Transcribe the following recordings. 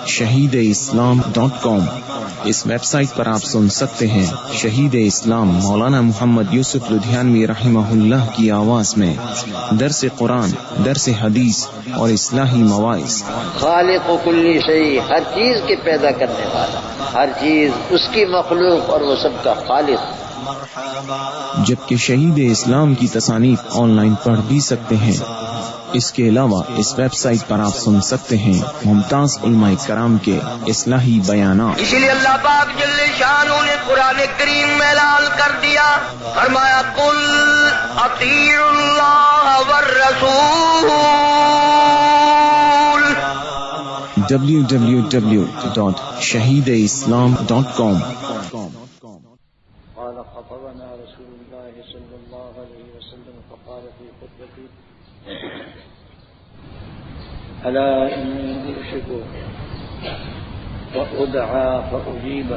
shahideislam.com اس web site پر آپ سن سکتے ہیں شہید اسلام مولانا محمد یوسف لدھیانوی رحمہ اللہ کی آواز میں درس قرآن، درس حدیث اور اصلاحی مواعظ۔ خالق کل شیء، ہر چیز کے پیدا کرنے والا، ہر چیز اس کی مخلوق اور وہ سب کا خالق۔ جبکہ شہید اسلام کی تصانیف آن لائن پڑھ بھی سکتے ہیں۔ اس کے علاوہ اس ویب سائٹ پر آپ سن سکتے ہیں ممتاز علماء کرام کے اصلاحی بیانات۔ اسی لیے اللہ پاک جل شانہ نے قرآن کریم میں اعلان کر دیا، فرمایا قل اطیعوا اللہ والرسول۔ www.shahideislam.com قال خطبنا رسول الله صلى الله عليه وسلم فقال في خطبته ألا إني أوشك وأدعى فأجيب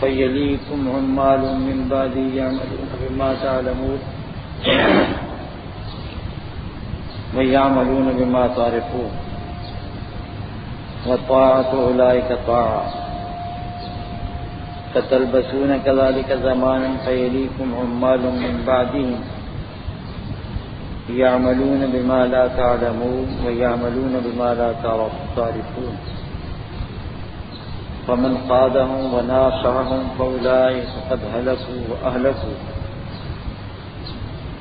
فيليكم عمال من بعدي يعملون بما تعلمون ويعملون بما تعرفون وطاعة أولئك طاعة فتلبسون كذلك زمانا فيليكم عمال من بعدهم يعملون بما لا تعلمون ويعملون بما لا تعرفون فمن قادهم وناصرهم فأولئك قد هلكوا وأهلكوا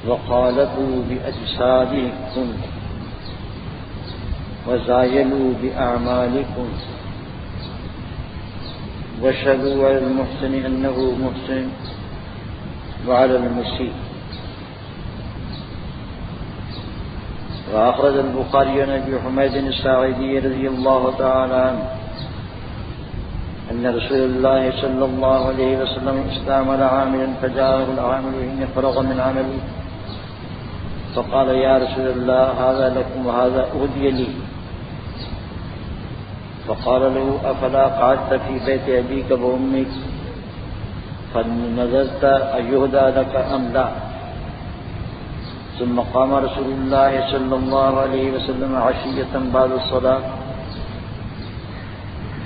وقالبوا بأجسادكم وزايلوا بأعمالكم واشهدوا على المحسن أنه محسن وعلى المسيء۔ وأخرج البخاري عن أبي حميد الساعدي رضي الله تعالى عنه أن رسول الله صلى الله عليه وسلم استعمل عاملا فجاءه العامل حين فرغ من عمله فقال يا رسول الله هذا لكم وهذا أهدي لي، فقال له أفلا قعدت في بيت أبيك وأمك فنظرت أيهدى لك أم لا؟ ثم قام رسول الله صلى الله عليه وسلم عشية بعد الصلاة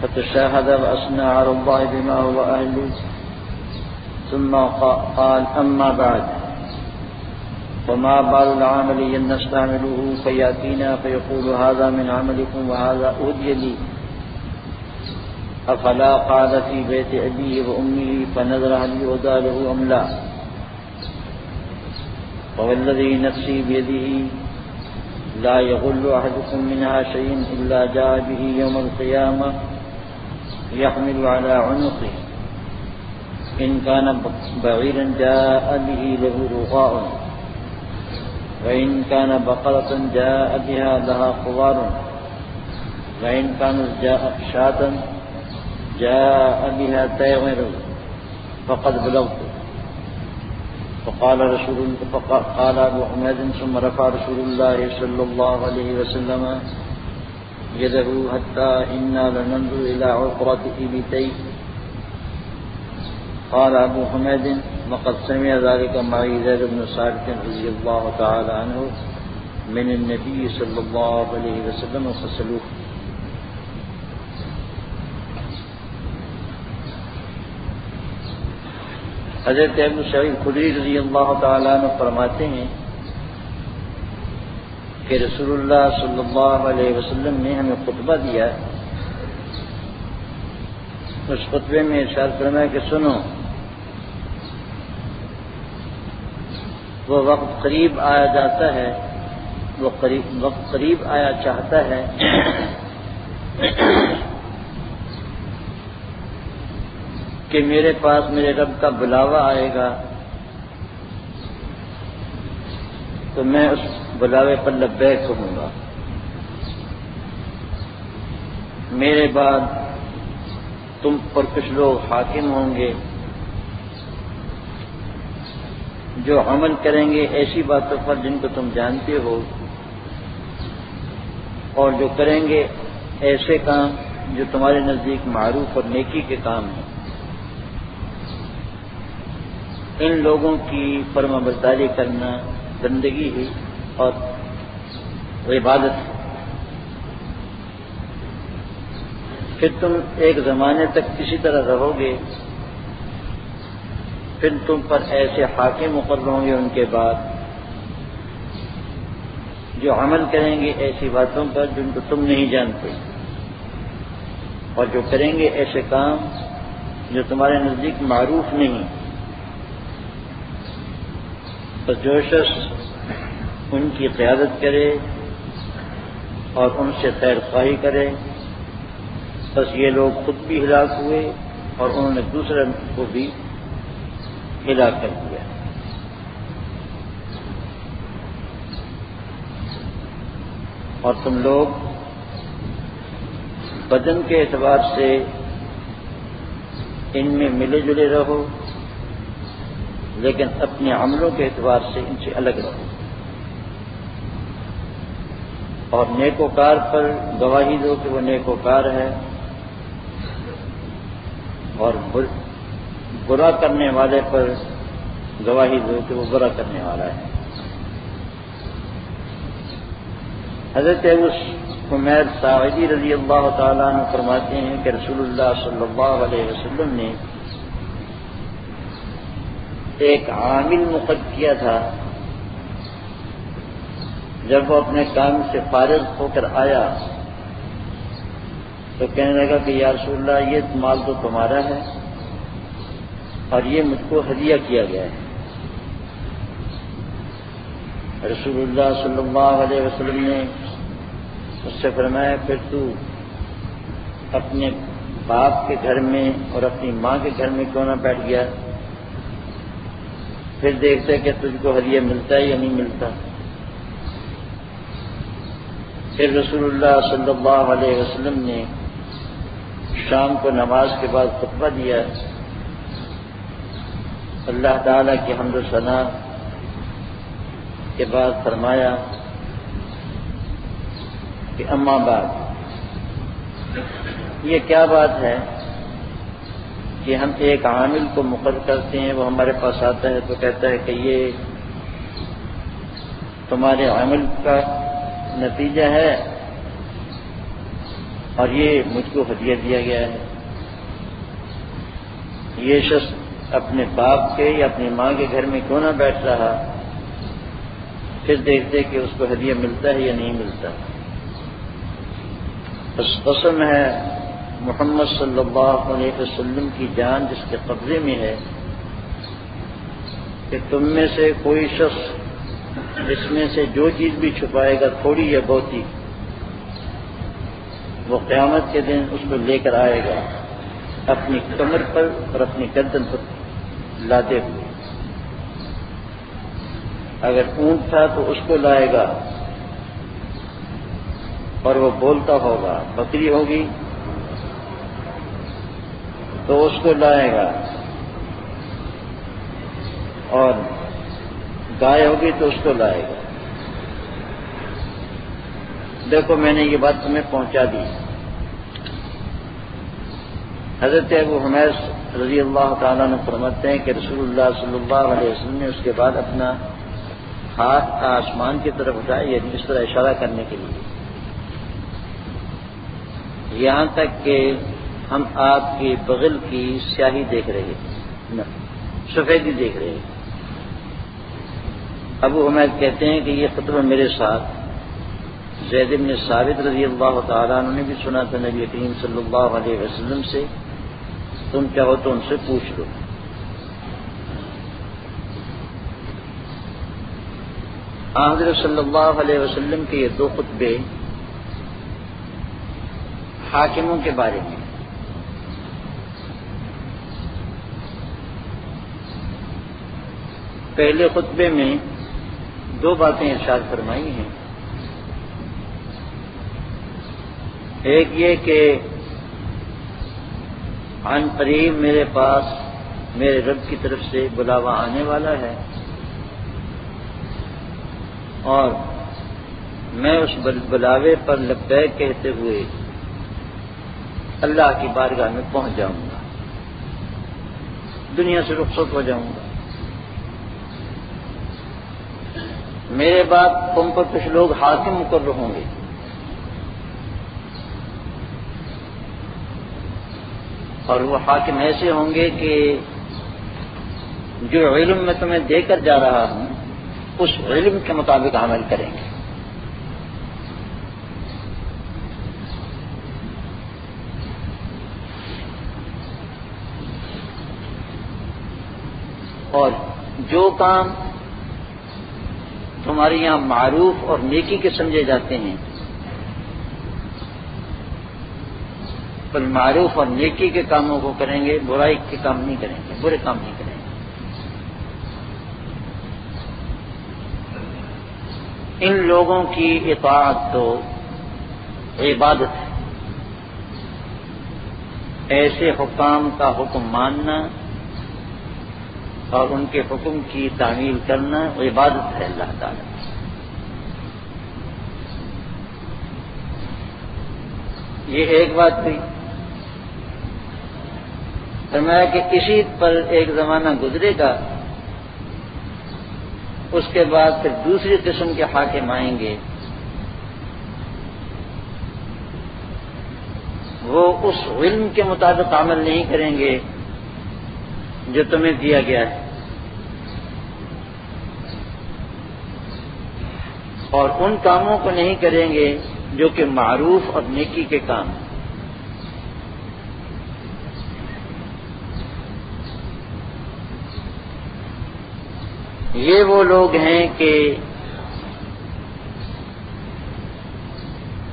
فتشاهد وأثنى على الله بما هو أهله ثم قال أما بعد فما بال العمل نستعمله فيأتينا فيقول هذا من عملكم وهذا أهدي لي، أفلا قعد في بيت أبيه وأمه فنظر هل يهدى له أم لا؟ فوالذي نفسي بيده لا يغل أحدكم منها شيء إلا جاء به يوم القيامة يحمل على عنقه، إن كان بعيرا جاء به له رغاء، وإن كان بقرة جاء بها لها خوار، وإن كانت شاة جاء بها تيغر فقد بلغت۔ فقال أبو حميد ثم رفع رسول الله صلى الله عليه وسلم يده حتى إنا لننظر إلى عقرة إبتيه۔ قال أبو حميد وقد سمع ذلك معي زيد بن ثابت رضي الله تعالى عنه من النبي صلى الله عليه وسلم فسلوه۔ حضرت ابو سعید خدری رضی اللہ تعالیٰ عنہ فرماتے ہیں کہ رسول اللہ صلی اللہ علیہ وسلم نے ہمیں خطبہ دیا، اس خطبے میں ارشاد فرمایا کہ سنو، وہ وقت قریب آیا جاتا ہے، وہ وقت قریب آیا چاہتا ہے کہ میرے پاس میرے رب کا بلاوا آئے گا تو میں اس بلاوے پر لبیک کہوں گا۔ میرے بعد تم پر کچھ لوگ حاکم ہوں گے جو عمل کریں گے ایسی باتوں پر جن کو تم جانتے ہو، اور جو کریں گے ایسے کام جو تمہارے نزدیک معروف اور نیکی کے کام ہیں۔ ان لوگوں کی فرما برداری کرنا بندگی ہے اور وہ عبادت ہے۔ پھر تم ایک زمانے تک کسی طرح رہو گے، پھر تم پر ایسے حاکم مقرر ہوں گے ان کے بعد جو عمل کریں گے ایسی باتوں پر جن کو تم نہیں جانتے، اور جو کریں گے ایسے کام جو تمہارے نزدیک معروف نہیں۔ تو جو شخص ان کی قیادت کرے اور ان سے خیر خواہی کرے، بس یہ لوگ خود بھی ہلاک ہوئے اور انہوں نے دوسرے کو بھی ہلاک کر دیا۔ اور تم لوگ بدن کے اعتبار سے ان میں ملے جلے رہو، لیکن اپنے عملوں کے اعتبار سے ان سے الگ رہو، اور نیکوکار پر گواہی دو کہ وہ نیکوکار ہے، اور برا کرنے والے پر گواہی دو کہ وہ برا کرنے والا ہے۔ حضرت ابو حمید ساعدی رضی اللہ تعالیٰ عنہ فرماتے ہیں کہ رسول اللہ صلی اللہ علیہ وسلم نے ایک عامل مقرر کیا تھا۔ جب وہ اپنے کام سے فارغ ہو کر آیا تو کہنے لگا کہ یا رسول اللہ، یہ مال تو تمہارا ہے اور یہ مجھ کو ہدیہ کیا گیا ہے۔ رسول اللہ صلی اللہ علیہ وسلم نے اس سے فرمایا، پھر تو اپنے باپ کے گھر میں اور اپنی ماں کے گھر میں کیوں نہ بیٹھ گیا، پھر دیکھتے کہ تجھ کو ہدیہ ملتا ہے یا نہیں ملتا۔ پھر رسول اللہ صلی اللہ علیہ وسلم نے شام کو نماز کے بعد خطبہ دیا، اللہ تعالیٰ کی حمد و ثنا کے بعد فرمایا کہ اما بعد، یہ کیا بات ہے کہ ہم ایک عامل کو مقرر کرتے ہیں، وہ ہمارے پاس آتا ہے تو کہتا ہے کہ یہ تمہارے عمل کا نتیجہ ہے اور یہ مجھ کو ہدیہ دیا گیا ہے۔ یہ شخص اپنے باپ کے یا اپنی ماں کے گھر میں کیوں نہ بیٹھ رہا، پھر دیکھتے کہ اس کو ہدیہ ملتا ہے یا نہیں ملتا۔ بس قسم ہے محمد صلی اللہ علیہ وسلم کی جان جس کے قبضے میں ہے کہ تم میں سے کوئی شخص اس میں سے جو چیز بھی چھپائے گا، تھوڑی یا بہتی، وہ قیامت کے دن اس کو لے کر آئے گا اپنی کمر پر اور اپنی گردن پر لاتے ہوئے۔ اگر اونٹ تھا تو اس کو لائے گا اور وہ بولتا ہوگا، بکری ہوگی تو اس کو لائے گا، اور گائے ہوگی تو اس کو لائے گا۔ دیکھو میں نے یہ بات تمہیں پہنچا دی۔ حضرت ابو حمید رضی اللہ تعالیٰ نے فرماتے ہیں کہ رسول اللہ صلی اللہ علیہ وسلم نے اس کے بعد اپنا ہاتھ آسمان کی طرف اٹھایا، یعنی اس طرح اشارہ کرنے کے لیے، یہاں تک کہ ہم آپ کے بغل کی سیاہی دیکھ رہے ہیں، سفیدی دیکھ رہے ہیں۔ ابو حمید کہتے ہیں کہ یہ خطبہ میرے ساتھ زید بن ثابت رضی اللہ تعالیٰ عنہ نے بھی سنا تھا نبی کریم صلی اللہ علیہ وسلم سے، تم چاہو تو ان سے پوچھ لو۔ حضرت صلی اللہ علیہ وسلم کے یہ دو خطبے حاکموں کے بارے میں، پہلے خطبے میں دو باتیں ارشاد فرمائی ہیں۔ ایک یہ کہ عن قریب میرے پاس میرے رب کی طرف سے بلاوا آنے والا ہے، اور میں اس بلاوے پر لبیک کہتے ہوئے اللہ کی بارگاہ میں پہنچ جاؤں گا، دنیا سے رخصت ہو جاؤں گا۔ میرے بعد تم پر کچھ لوگ حاکم مقرر ہوں گے، اور وہ حاکم ایسے ہوں گے کہ جو علم میں تمہیں دے کر جا رہا ہوں اس علم کے مطابق عمل کریں گے۔ اور جو کام تمہارے یہاں معروف اور نیکی کے سمجھے جاتے ہیں، پر معروف اور نیکی کے کاموں کو کریں گے، برائی کے کام نہیں کریں گے، برے کام نہیں کریں گے۔ ان لوگوں کی اطاعت تو عبادت ہے، ایسے حکام کا حکم ماننا اور ان کے حکم کی تعمیل کرنا عبادت ہے اللہ تعالی۔ یہ ایک بات ہوئی۔ فرمایا کہ اسی پر ایک زمانہ گزرے گا، اس کے بعد پھر دوسری قسم کے حاکم آئیں گے، وہ اس علم کے مطابق عمل نہیں کریں گے جو تمہیں دیا گیا ہے، اور ان کاموں کو نہیں کریں گے جو کہ معروف اور نیکی کے کام ہیں۔ یہ وہ لوگ ہیں کہ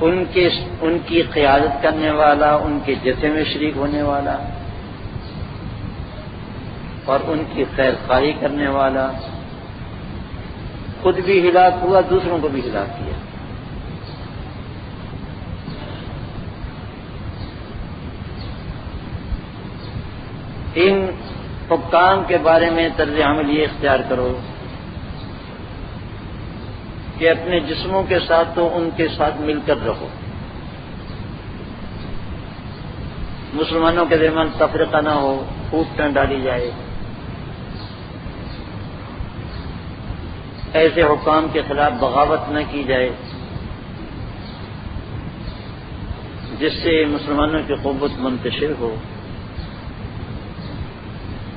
ان کی قیادت کرنے والا، ان کے جتھے میں شریک ہونے والا اور ان کی خیر خواہی کرنے والا خود بھی ہلاک ہوا، دوسروں کو بھی ہلاک کیا۔ ان حکام کے بارے میں طرز عمل یہ اختیار کرو کہ اپنے جسموں کے ساتھ تو ان کے ساتھ مل کر رہو، مسلمانوں کے درمیان تفرقہ نہ ہو، پھوٹ نہ ڈالی جائے، ایسے حکام کے خلاف بغاوت نہ کی جائے جس سے مسلمانوں کی قوت منتشر ہو،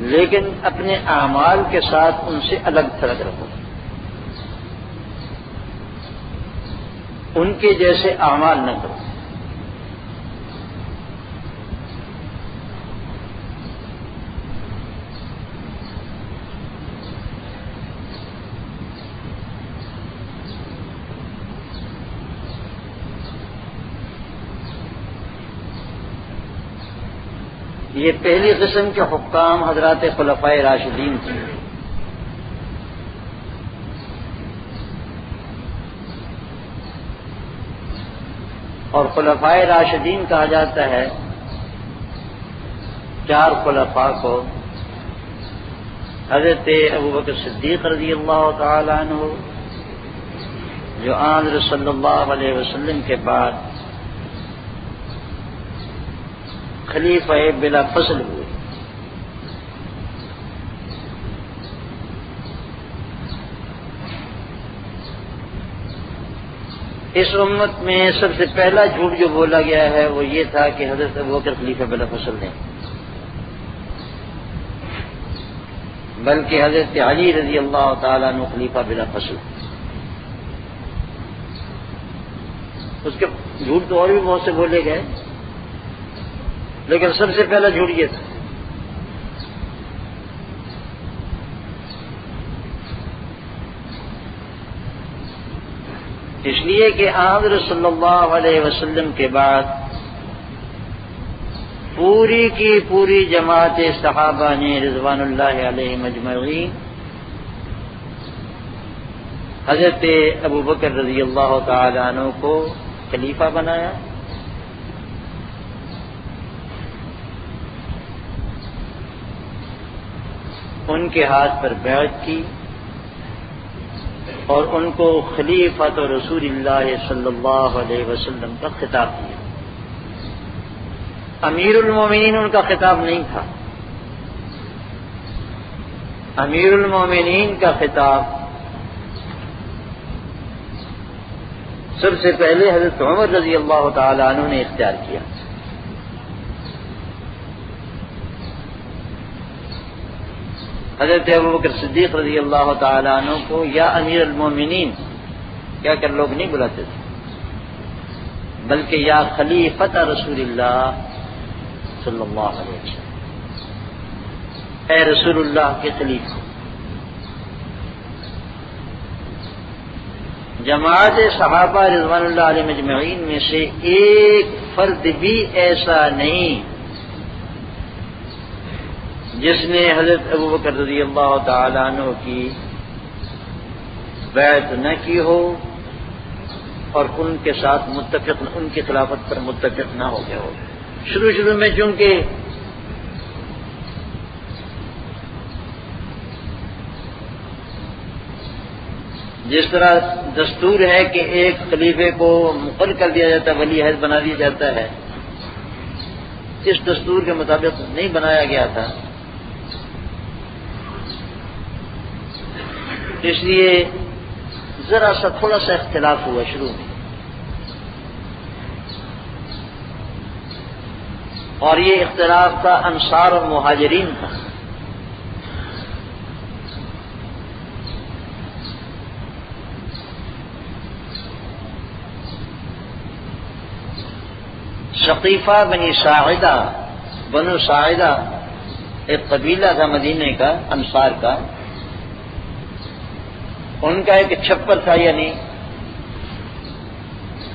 لیکن اپنے اعمال کے ساتھ ان سے الگ تھلگ رہو، ان کے جیسے اعمال نہ کرو۔ یہ پہلی قسم کے حکام حضرات خلفائے راشدین تھے، اور خلفائے راشدین کہا جاتا ہے 4 خلفاء کو، حضرت ابوبکر صدیق رضی اللہ تعالی عنہ جو آن صلی اللہ علیہ وسلم کے بعد خلیفہ بلا فصل ہوئے، اس امت میں سب سے پہلا جھوٹ جو بولا گیا ہے وہ یہ تھا کہ حضرت ابوبکر خلیفہ بلا فصل ہیں، بلکہ حضرت علی رضی اللہ تعالیٰ عنہ خلیفہ بلا فصل۔ اس کے جھوٹ تو اور بھی بہت سے بولے گئے، لیکن سب سے پہلا جھوٹ یہ تھا۔ اس لیے کہ حضرت صلی اللہ علیہ وسلم کے بعد پوری کی پوری جماعت صحابہ نے رضوان اللہ علیہ مجمعین حضرت ابوبکر رضی اللہ تعالی عنہ کو خلیفہ بنایا، ان کے ہاتھ پر بیعت کی اور ان کو خلیفۃ رسول اللہ صلی اللہ علیہ وسلم کا خطاب دیا۔ امیر المومنین ان کا خطاب نہیں تھا، امیر المومنین کا خطاب سب سے پہلے حضرت عمر رضی اللہ تعالی عنہ نے اختیار کیا. حضرت ابوبکر صدیق رضی اللہ تعالی عنہ کو یا امیر المومنین کیا کر لوگ نہیں بلاتے تھے، بلکہ یا خلیفۃ رسول اللہ صلی اللہ علیہ وسلم، اے رسول اللہ کے خلیفہ. جماعت صحابہ رضوان اللہ علیہ مجمعین میں سے ایک فرد بھی ایسا نہیں جس نے حضرت ابوبکر رضی اللہ تعالی عنہ کی بیعت نہ کی ہو اور ان کے ساتھ متفق، ان کی خلافت پر متفق نہ ہو گیا ہو. شروع میں چونکہ جس طرح دستور ہے کہ ایک خلیفے کو مقرر کر دیا جاتا ہے، ولی عہد بنا دیا جاتا ہے، اس دستور کے مطابق نہیں بنایا گیا تھا. اس لیے ذرا سا تھوڑا سا اختلاف ہوا شروع میں، اور یہ اختلاف تھا انصار اور مہاجرین کا. ثقیفہ بنی ساعدہ، بنو ساعدہ ایک قبیلہ تھا مدینے کا انصار کا، ان کا ایک چھپر تھا، یعنی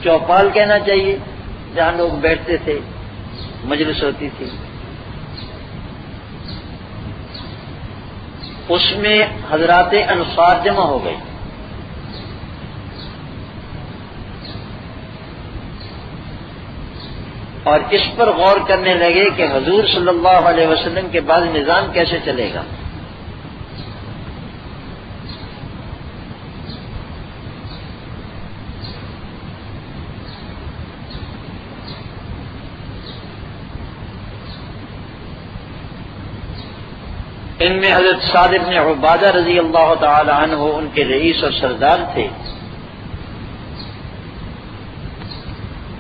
چوپال کہنا چاہیے، جہاں لوگ بیٹھتے تھے، مجلس ہوتی تھی. اس میں حضرات انصار جمع ہو گئی. اور اس پر غور کرنے لگے کہ حضور صلی اللہ علیہ وسلم کے بعد نظام کیسے چلے گا. ان میں حضرت سعد بن عبادہ رضی اللہ تعالی عنہ ان کے رئیس اور سردار تھے.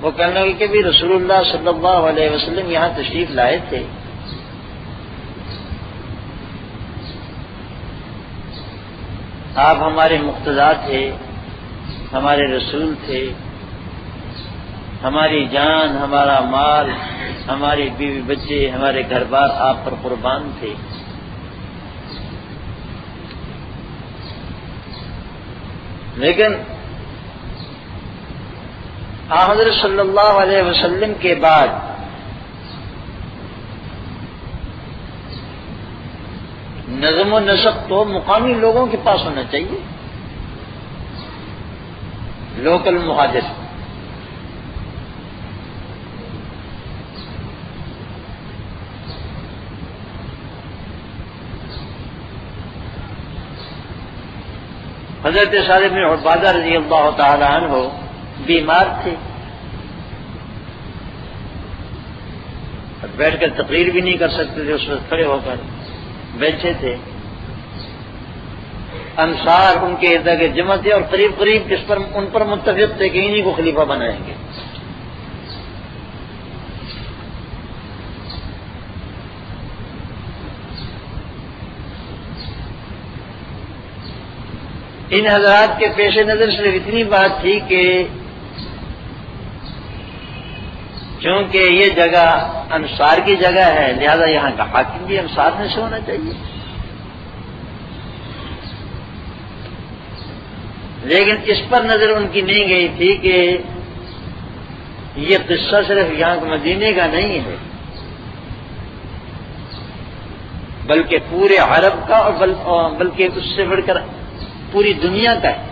وہ کہنے لگے کہ بھی رسول اللہ صلی اللہ علیہ وسلم یہاں تشریف لائے تھے، آپ ہمارے مقتدی تھے، ہمارے رسول تھے، ہماری جان، ہمارا مال، ہماری بیوی بچے، ہمارے گھر بار آپ پر قربان تھے. لیکن حضرت صلی اللہ علیہ وسلم کے بعد نظم و نسق تو مقامی لوگوں کے پاس ہونا چاہیے، لوکل مہاجر. حضرت سعد بن عبادہ رضی اللہ تعالی عنہ بیمار تھے، بیٹھ کر تقریر بھی نہیں کر سکتے تھے، اس وقت کھڑے ہو کر بیٹھے تھے. انصار ان کے ارد گرد جمع تھے اور قریب قریب ان پر متفق تھے کہ انہیں کو خلیفہ بنائیں گے. ان حضرات کے پیش نظر صرف اتنی بات تھی کہ چونکہ یہ جگہ انصار کی جگہ ہے، لہذا یہاں کا حاکم بھی انصار میں سے ہونا چاہیے. لیکن اس پر نظر ان کی نہیں گئی تھی کہ یہ قصہ صرف یہاں مدینے کا نہیں ہے، بلکہ پورے عرب کا اور بلکہ اس سے بڑھ کر پوری دنیا کا ہے.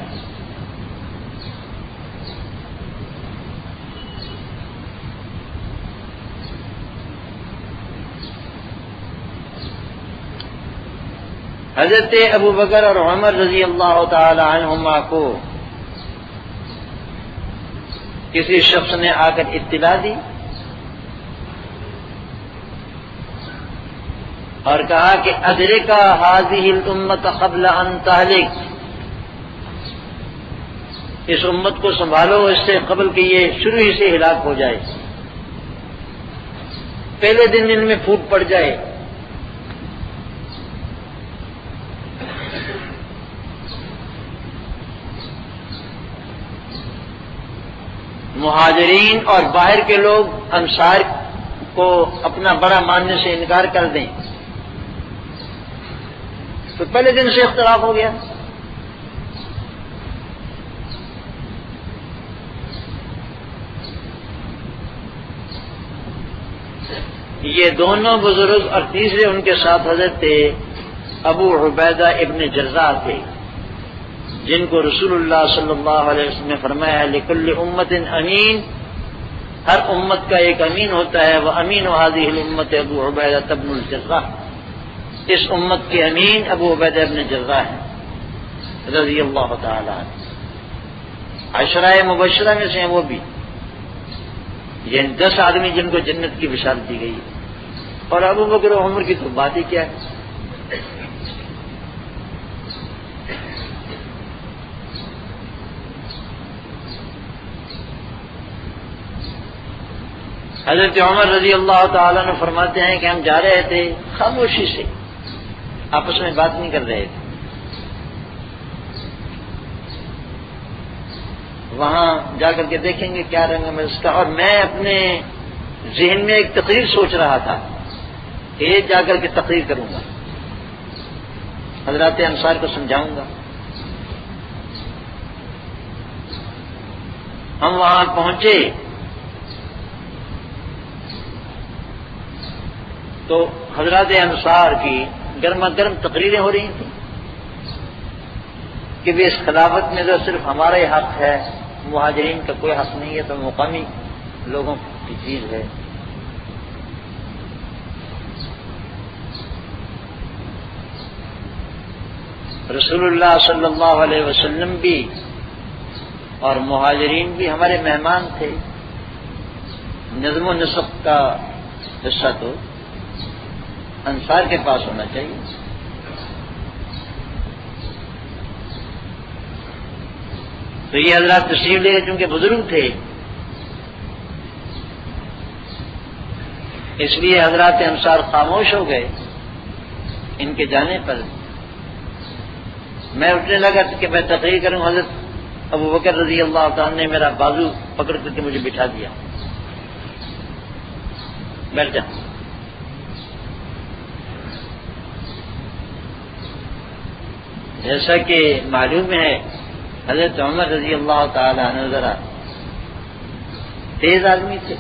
حضرت ابو بکر اور عمر رضی اللہ تعالی عنہما کو کسی شخص نے آ کر اطلاع دی اور کہا کہ ادرکا هذه الامة قبل ان تهلك، اس امت کو سنبھالو اس سے قبل کہ یہ شروع ہی سے ہلاک ہو جائے، پہلے دن ان میں پھوٹ پڑ جائے۔ مہاجرین اور باہر کے لوگ انصار کو اپنا بڑا ماننے سے انکار کر دیں تو پہلے دن سے اختلاف ہو گیا۔ یہ دونوں بزرگ اور تیسرے ان کے ساتھ حضرت ابو عبیدہ ابن جراح تھے، جن کو رسول اللہ صلی اللہ علیہ وسلم نے فرمایا لکل امت امین، ہر امت کا ایک امین ہوتا ہے، وہ امین هذه الامت ابو عبیدہ ابن الجراح، اس امت کے امین ابو عبیدہ ابن جراح ہیں رضی اللہ تعالی عنہ، عشرہ مبشرہ میں سے ہیں وہ بھی، یہ 10 آدمی جن کو جنت کی بشارت دی گئی، اور ابو بکر و عمر کی تو بات ہی کیا ہے۔ حضرت عمر رضی اللہ تعالیٰ عنہ فرماتے ہیں کہ ہم جا رہے تھے خاموشی سے، آپس میں بات نہیں کر رہے تھے، وہاں جا کر کے دیکھیں گے کیا رنگ ہے اس کا، اور میں اپنے ذہن میں ایک تقریر سوچ رہا تھا کہ یہ جا کر کے تقریر کروں گا، حضرات انصار کو سمجھاؤں گا۔ ہم وہاں پہنچے تو حضرات انصار کی گرما گرم تقریریں ہو رہی تھیں کہ اس خلافت میں تو صرف ہمارا ہی حق ہے، مہاجرین کا کوئی حق نہیں ہے، تو مقامی لوگوں کی چیز ہے۔ رسول اللہ صلی اللہ علیہ وسلم بھی اور مہاجرین بھی ہمارے مہمان تھے، نظم و نسق کا حصہ تو انصار کے پاس ہونا چاہیے۔ تو یہ حضرات تشریف لے گئے، چونکہ بزرگ تھے اس لیے حضرات انصار خاموش ہو گئے ان کے جانے پر۔ میں اٹھنے لگا کہ میں تقریر کروں، حضرت ابو بکر رضی اللہ تعالیٰ نے میرا بازو پکڑ کر کے مجھے بٹھا دیا، بیٹھ جا۔ جیسا کہ معلوم ہے حضرت عمر رضی اللہ تعالی عنہ ذرا تیز آدمی تھے،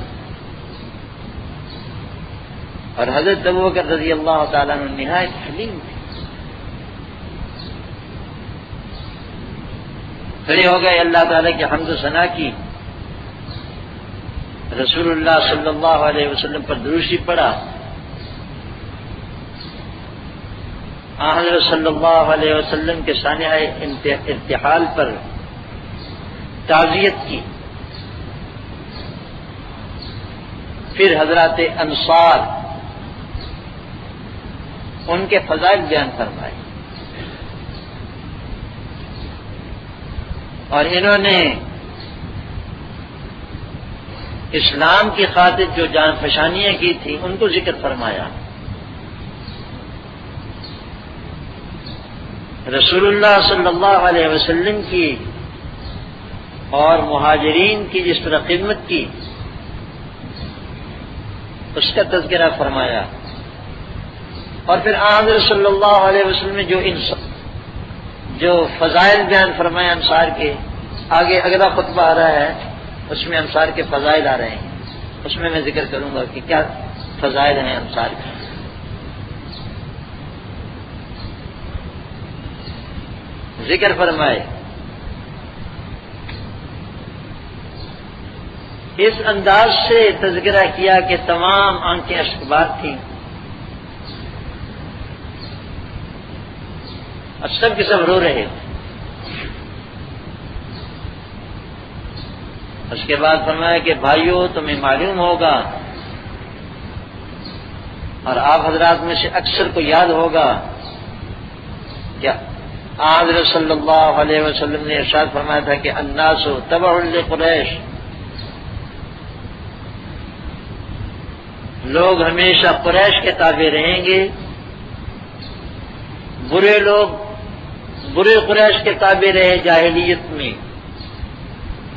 اور حضرت ابو بکر رضی اللہ تعالی عنہ نہایت حلیم تھے۔ کھڑے ہو گئے، اللہ تعالیٰ کی حمد و ثنا کی، رسول اللہ صلی اللہ علیہ وسلم پر درود شریف پڑھا، حضرت صلی اللہ علیہ وسلم کے سانحہ ارتحال پر تعزیت کی، پھر حضرات انصار ان کے فضائل بیان فرمائے، اور انہوں نے اسلام کی خاطر جو جان فشانیاں کی تھی ان کو ذکر فرمایا۔ رسول اللہ صلی اللہ علیہ وسلم کی اور مہاجرین کی جس طرح خدمت کی اس کا تذکرہ فرمایا، اور پھر حضرت صلی اللہ علیہ وسلم نے جو فضائل بیان فرمائے انصار کے، آگے اگلا خطبہ آ رہا ہے اس میں انصار کے فضائل آ رہے ہیں، اس میں ذکر کروں گا کہ کیا فضائل ہیں انصار کے۔ ذکر فرمائے، اس انداز سے تذکرہ کیا کہ تمام آنکھیں اشکبار تھیں، اور سب کے سب رو رہے تھے۔ اس کے بعد فرمایا کہ بھائیو تمہیں معلوم ہوگا، اور آپ حضرات میں سے اکثر کو یاد ہوگا، کیا حضرت صلی اللہ علیہ وسلم نے ارشاد فرمایا تھا کہ الناس تبع لقریش، لوگ ہمیشہ قریش کے تابع رہیں گے، برے لوگ برے قریش کے تابع رہے جاہلیت میں،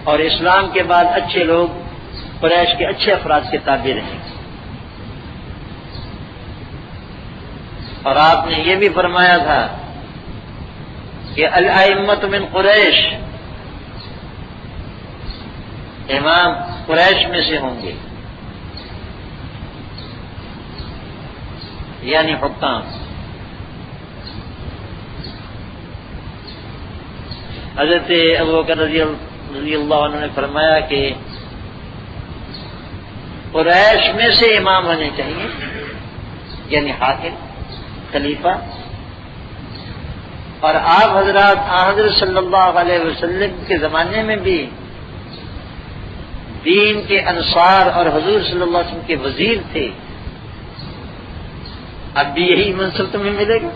اور اسلام کے بعد اچھے لوگ قریش کے اچھے افراد کے تابع رہیں گے۔ اور آپ نے یہ بھی فرمایا تھا کہ الائمۃ من قریش، امام قریش میں سے ہوں گے، یعنی حکام۔ حضرت ابوبکر رضی اللہ عنہ نے فرمایا کہ قریش میں سے امام ہونے چاہیے، یعنی حاکم، خلیفہ۔ اور آپ حضرت صلی اللہ علیہ وسلم کے زمانے میں بھی دین کے انصار اور حضور صلی اللہ علیہ وسلم کے وزیر تھے، اب بھی یہی منصب تمہیں ملے گا۔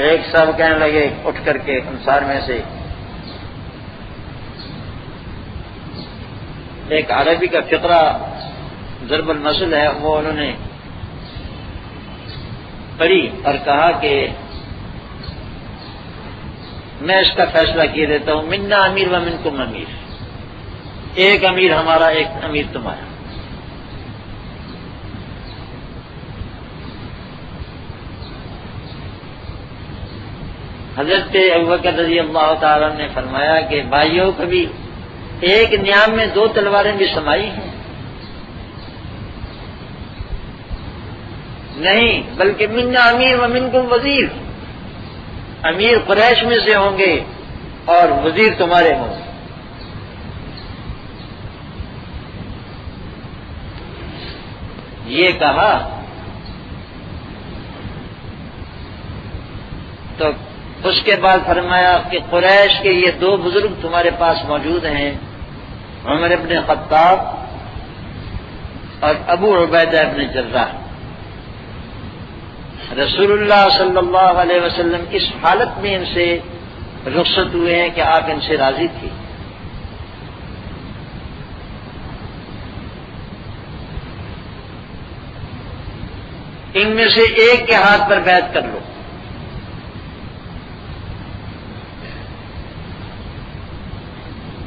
ایک صاحب کہنے لگے اٹھ کر کے انصار میں سے، ایک عربی کا فقرہ ضرب المثل ہے، وہ انہوں نے پڑھی اور کہا کہ میں اس کا فیصلہ کیے دیتا ہوں، منا امیر و منکم امیر، ایک امیر ہمارا، ایک امیر تمہارا۔ حضرت ابوبکر رضی اللہ تعالیٰ نے فرمایا کہ بھائیوں، کبھی ایک نیام میں دو تلواریں بھی سمائی ہیں؟ نہیں، بلکہ منا امیر و منکم وزیر، امیر قریش میں سے ہوں گے اور وزیر تمہارے ہوں گے۔ یہ کہا تو اس کے بعد فرمایا کہ قریش کے یہ دو بزرگ تمہارے پاس موجود ہیں، عمر ابن خطاب اور ابو عبیدہ ابن جراح۔ رسول اللہ صلی اللہ علیہ وسلم اس حالت میں ان سے رخصت ہوئے ہیں کہ آپ ان سے راضی تھے۔ ان میں سے ایک کے ہاتھ پر بیعت کر لو۔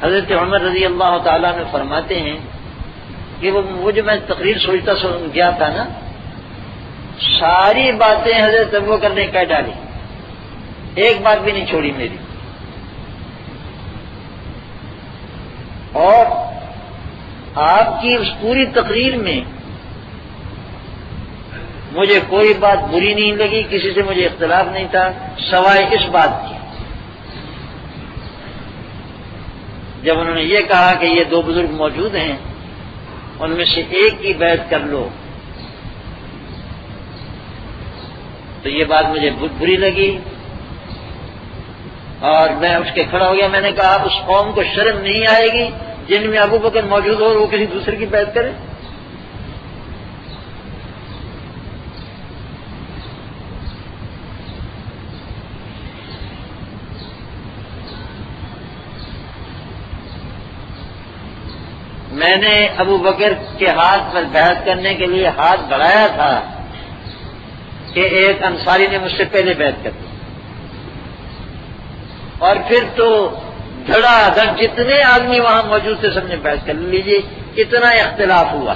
حضرت عمر رضی اللہ تعالیٰ نے فرماتے ہیں کہ وہ جو میں تقریر سوچتا گیا تھا نا، ساری باتیں حضرت ابوبکر نے کہہ ڈالی، ایک بات بھی نہیں چھوڑی میری۔ اور آپ کی اس پوری تقریر میں مجھے کوئی بات بری نہیں لگی، کسی سے مجھے اختلاف نہیں تھا، سوائے اس بات کی، جب انہوں نے یہ کہا کہ یہ دو بزرگ موجود ہیں، ان میں سے ایک کی بیعت کر لو، تو یہ بات مجھے بری لگی اور میں اٹھ کے کھڑا ہو گیا۔ میں نے کہا اس قوم کو شرم نہیں آئے گی جن میں ابو بکر موجود ہو اور وہ کسی دوسرے کی بیعت کرے؟ میں نے ابو بکر کے ہاتھ پر بیعت کرنے کے لیے ہاتھ بڑھایا تھا کہ ایک انصاری نے مجھ سے پہلے بیعت کر دی، اور پھر تو دھڑا دھڑ جتنے آدمی وہاں موجود تھے سب نے بیعت کر لیجیے، اتنا اختلاف ہوا۔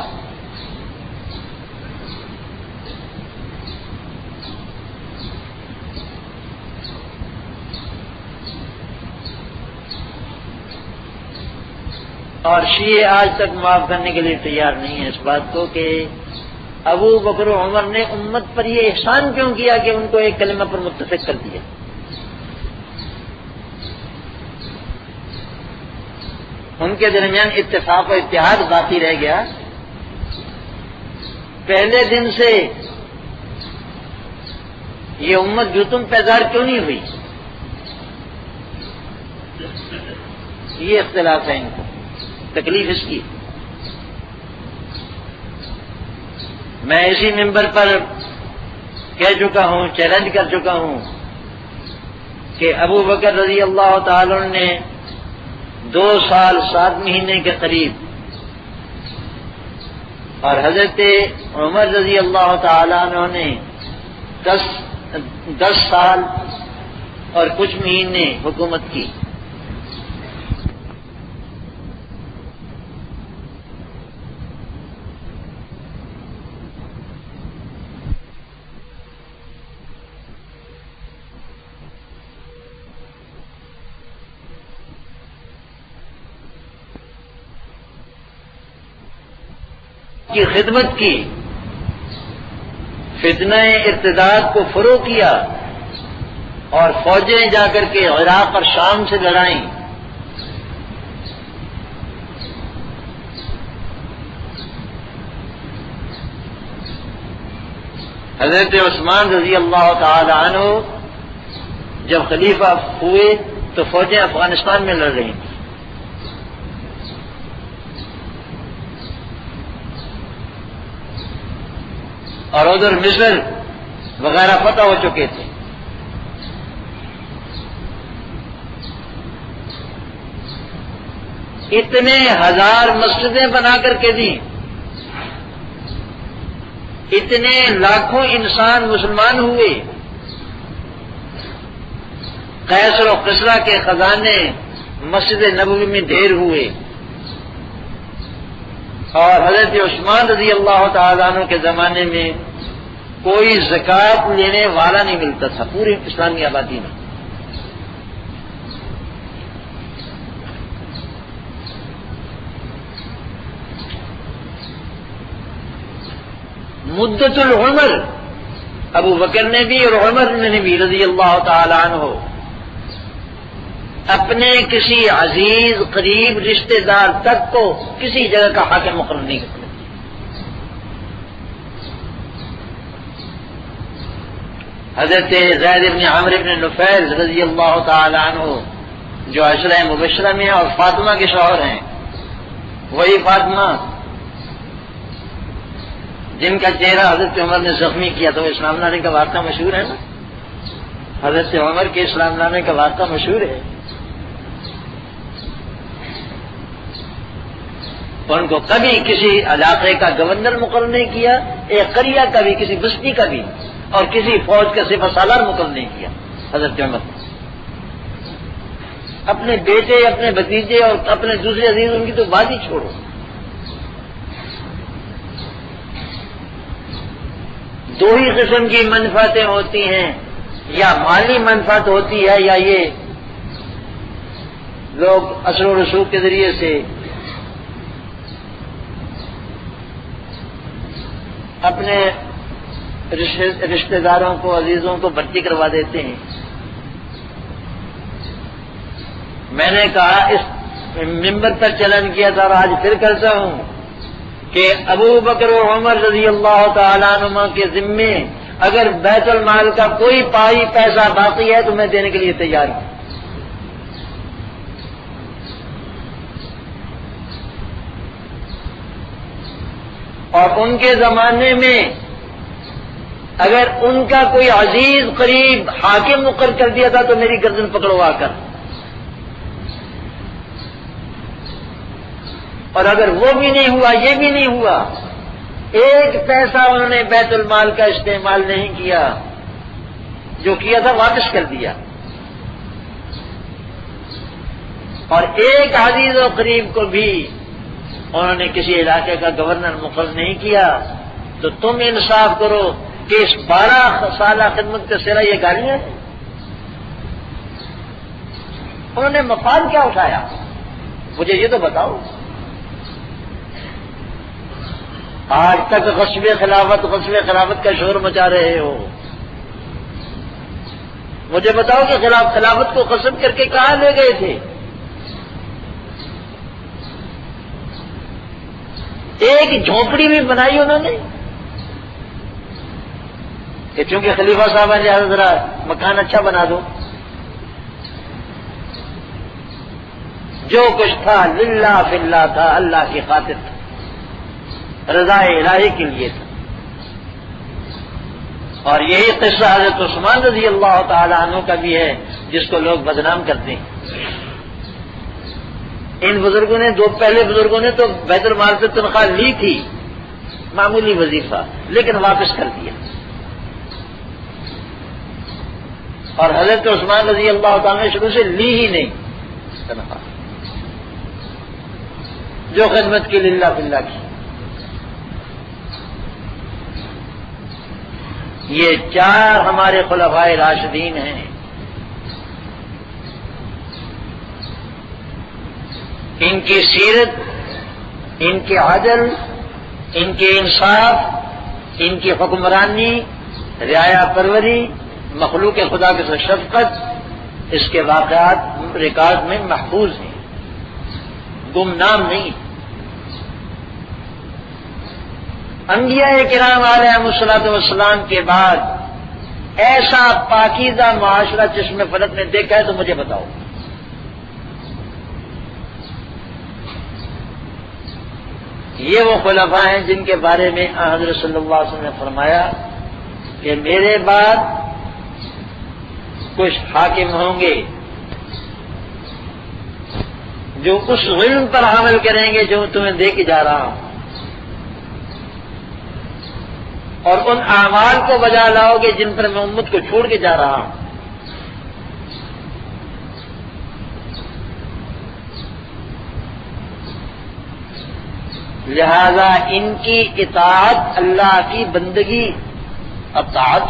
اور شیعہ آج تک معاف کرنے کے لیے تیار نہیں ہے اس بات کو کہ ابو بکر و عمر نے امت پر یہ احسان کیوں کیا کہ ان کو ایک کلمہ پر متفق کر دیا۔ ان کے درمیان اتفاق و اتحاد باقی رہ گیا۔ پہلے دن سے یہ امت جوتم پیدار کیوں نہیں ہوئی؟ یہ اختلاف ہے ان کو، تکلیف اس کی۔ میں اسی منبر پر کہہ چکا ہوں، چیلنج کر چکا ہوں کہ ابو بکر رضی اللہ تعالی نے 2 سال 7 مہینے کے قریب اور حضرت عمر رضی اللہ تعالی عنہ نے 10 سال اور کچھ مہینے حکومت کی۔ کی خدمت کی، فتنہ ارتداد کو فروغ کیا اور فوجیں جا کر کے عراق اور شام سے لڑائیں۔ حضرت عثمان رضی اللہ تعالی عنہ جب خلیفہ ہوئے تو فوجیں افغانستان میں لڑ رہی تھیں، اور ادھر مصر وغیرہ فتح ہو چکے تھے۔ اتنے ہزار مسجدیں بنا کر کے دی، اتنے لاکھوں انسان مسلمان ہوئے، قیصر و کسریٰ کے خزانے مسجد نبوی میں ڈھیر ہوئے، اور حضرت عثمان رضی اللہ تعالیٰ عنہ کے زمانے میں کوئی زکوٰۃ لینے والا نہیں ملتا تھا پوری اسلامی آبادی میں۔ مدت العمر ابو بکر نے بھی اور عمر نے بھی رضی اللہ تعالی عنہ اپنے کسی عزیز قریب رشتہ دار تک کو کسی جگہ کا حاکم مقرر نہیں کرتے۔ حضرت زید بن عمرو بن نفیل رضی اللہ تعالی عنہ جو عشرہ مبشرہ میں اور فاطمہ کے شوہر ہیں، وہی فاطمہ جن کا چہرہ حضرت عمر نے زخمی کیا، تو اسلام لانے کا واقعہ مشہور ہے نا، حضرت عمر کے اسلام لانے کا واقعہ مشہور ہے۔ ان کو کبھی کسی علاقے کا گورنر مقرر نہیں کیا، ایک قریہ کا بھی، کسی بستی کا بھی، اور کسی فوج کا سپہ سالار مقرر نہیں کیا حضرت عمر۔ اپنے بیٹے، اپنے بھتیجے اور اپنے دوسرے عزیز ان کی تو بات ہی چھوڑو۔ دو ہی قسم کی منفعتیں ہوتی ہیں، یا مالی منفعت ہوتی ہے، یا یہ لوگ اثر و رسوخ کے ذریعے سے اپنے رشتہ داروں کو، عزیزوں کو بھرتی کروا دیتے ہیں۔ میں نے کہا، اس منبر پر چیلنج کیا تھا اور آج پھر کرتا ہوں کہ ابو بکر و عمر رضی اللہ تعالیٰ عنہما کے ذمے اگر بیت المال کا کوئی پائی پیسہ باقی ہے تو میں دینے کے لیے تیار ہوں۔ اور ان کے زمانے میں اگر ان کا کوئی عزیز قریب حاکم مقرر کر دیا تھا تو میری گردن پکڑوا کر، اور اگر وہ بھی نہیں ہوا، یہ بھی نہیں ہوا، ایک پیسہ انہوں نے بیت المال کا استعمال نہیں کیا، جو کیا تھا واپس کر دیا، اور ایک عزیز و قریب کو بھی انہوں نے کسی علاقے کا گورنر مقرر نہیں کیا، تو تم انصاف کرو کہ اس 12 سالہ خدمت کا سرا یہ گالیاں ہیں۔ انہوں نے مفاد کیا اٹھایا؟ مجھے یہ تو بتاؤ۔ آج تک غصب خلافت کا شور مچا رہے ہو، مجھے بتاؤ کہ خلافت کو غصب کر کے کہاں لے گئے تھے؟ ایک جھونپڑی بھی بنائی انہوں نے کہ چونکہ خلیفہ صاحب نے ذرا مکان اچھا بنا دو، جو کچھ تھا للہ فی اللہ تھا، اللہ کی خاطر تھا، رضا الہی کے لیے تھا۔ اور یہی قصہ حضرت عثمان رضی اللہ تعالی عنہ کا بھی ہے، جس کو لوگ بدنام کرتے ہیں۔ ان بزرگوں نے، دو پہلے بزرگوں نے تو بیت المال سے تنخواہ لی تھی، معمولی وظیفہ، لیکن واپس کر دیا۔ اور حضرت عثمان رضی اللہ تعالیٰ نے شروع سے لی ہی نہیں تنخواہ، جو خدمت کی للہ باللہ کی۔ یہ چار ہمارے خلفائے راشدین ہیں، ان کی سیرت، ان کے عدل، ان کے انصاف، ان کی حکمرانی، رعایا پروری، مخلوق خدا کے ساتھ شفقت، اس کے واقعات ریکارڈ میں محفوظ ہیں، گمنام نہیں۔ انبیاء کرام علیہم الصلوۃ والسلام کے بعد ایسا پاکیزہ معاشرہ چشم فلک نے دیکھا ہے تو مجھے بتاؤ۔ یہ وہ خلفاء ہیں جن کے بارے میں حضرت صلی اللہ علیہ وسلم نے فرمایا کہ میرے بعد کچھ حاکم ہوں گے جو اس علم پر عمل کریں گے جو تمہیں دے کے جا رہا ہوں، اور ان اعمال کو بجا لاؤ گے جن پر میں امت کو چھوڑ کے جا رہا ہوں۔ لہذا ان کی اطاعت اللہ کی بندگی، اطاعت۔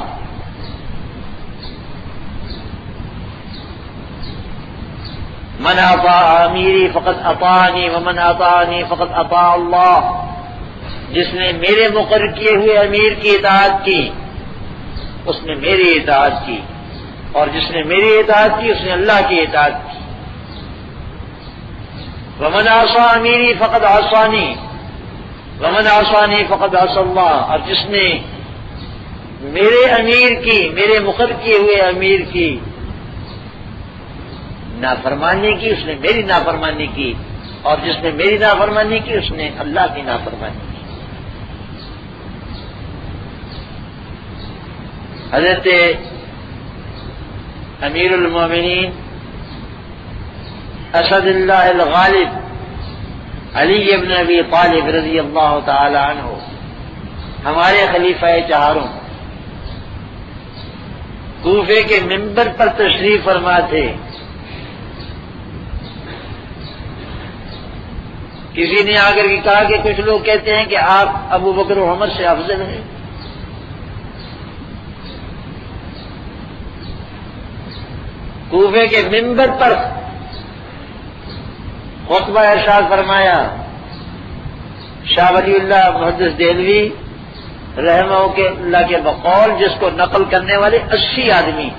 من اطاع امیری فقط اطاعنی ومن اطاعنی فقط اطاع اللہ، جس نے میرے مقرر کیے ہوئے امیر کی اطاعت کی اس نے میری اطاعت کی، اور جس نے میری اطاعت کی اس نے اللہ کی اطاعت کی۔ ومن عصى امیری فقط عصانی ومن عصانی فقط عصى اللہ، اور جس نے میرے امیر کی، میرے مقرر کیے ہوئے امیر کی نافرمانی کی اس نے میری نافرمانی کی، اور جس نے میری نافرمانی کی اس نے اللہ کی نافرمانی کی۔ حضرت امیر المومنین اسد اللہ الغالب علی ابن ابی طالب رضی اللہ تعالی عنہ، ہمارے خلیفہ چہاروں، کوفے کے منبر پر تشریف فرما تھے۔ کسی نے آ کر کے کہا کہ کچھ لوگ کہتے ہیں کہ آپ ابو بکر و عمر سے افضل ہیں۔ کوفے کے منبر پر خطبہ ارشاد فرمایا۔ شاہ ولی اللہ محدث دہلوی رحمہ اللہ کے بقول، جس کو نقل کرنے والے 80 آدمی،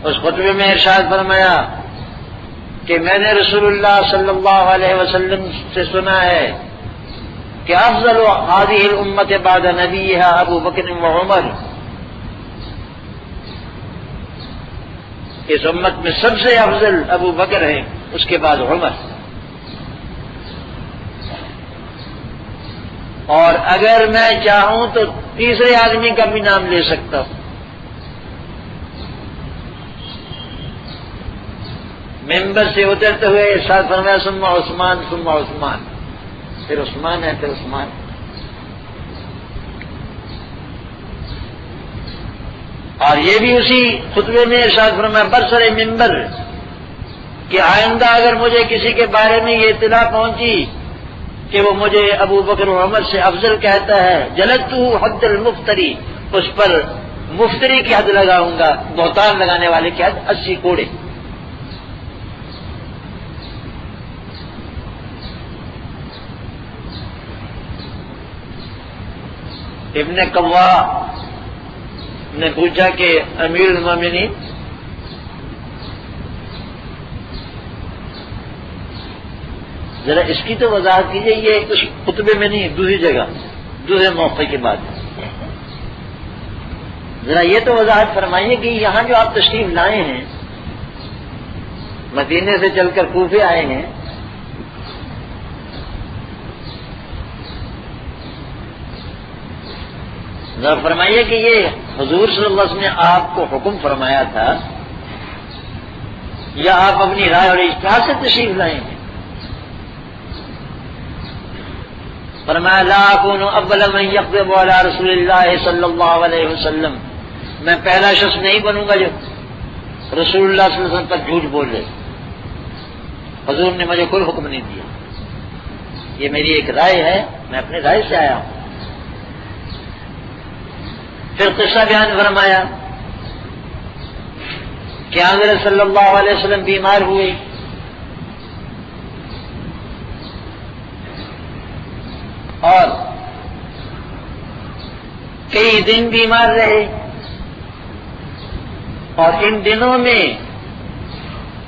اس خطبے میں ارشاد فرمایا کہ میں نے رسول اللہ صلی اللہ علیہ وسلم سے سنا ہے کہ افضل هذه الامة بعد نبیها ابو بکر و عمر، اس امت میں سب سے افضل ابو بکر ہیں، اس کے بعد عمر، اور اگر میں چاہوں تو تیسرے آدمی کا بھی نام لے سکتا ہوں۔ ممبر سے اترتے ہوئے ارشاد فرمایا ثم عثمان ثم عثمان، پھر عثمان ہے پھر عثمان۔ اور یہ بھی اسی خطبے میں ارشاد فرمایا برسر ممبر کہ آئندہ اگر مجھے کسی کے بارے میں یہ اطلاع پہنچی کہ وہ مجھے ابو بکر و عمر سے افضل کہتا ہے، جلدتہ حد المفتری، اس پر مفتری کی حد لگاؤں گا، بہتان لگانے والے کی حد 80 کوڑے۔ ابن قوا نے پوچھا کہ امیر المومنین ذرا اس کی تو وضاحت کیجیے، یہ اس خطبے میں نہیں، دوسری جگہ دوسرے موقع کے بعد ذرا یہ تو وضاحت فرمائیے کہ یہاں جو آپ تشریف لائے ہیں، مدینے سے چل کر کوفے آئے ہیں، ذرا فرمائیے کہ یہ حضور صلی اللہ علیہ وسلم نے آپ کو حکم فرمایا تھا یا آپ اپنی رائے اور اجتہاد سے تشریف لائیں گے؟ فرمایا لا اکون اول من یقدم علی رسول اللہ صلی اللہ علیہ وسلم، میں پہلا شخص نہیں بنوں گا جو رسول اللہ صلی اللہ علیہ وسلم پر جھوٹ بول رہے. حضور نے مجھے کوئی حکم نہیں دیا، یہ میری ایک رائے ہے، میں اپنی رائے سے آیا ہوں. پھر قصہ بیان فرمایا کہ حضرت صلی اللہ علیہ وسلم بیمار ہوئے اور کئی دن بیمار رہے، اور ان دنوں میں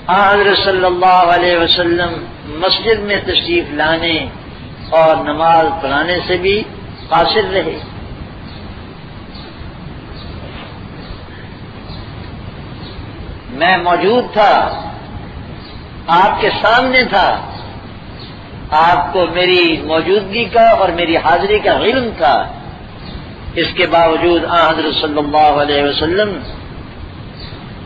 حضرت صلی اللہ علیہ وسلم مسجد میں تشریف لانے اور نماز پڑھانے سے بھی قاصر رہے. میں موجود تھا، آپ کے سامنے تھا، آپ کو میری موجودگی کا اور میری حاضری کا علم تھا. اس کے باوجود حضرت صلی اللہ علیہ وسلم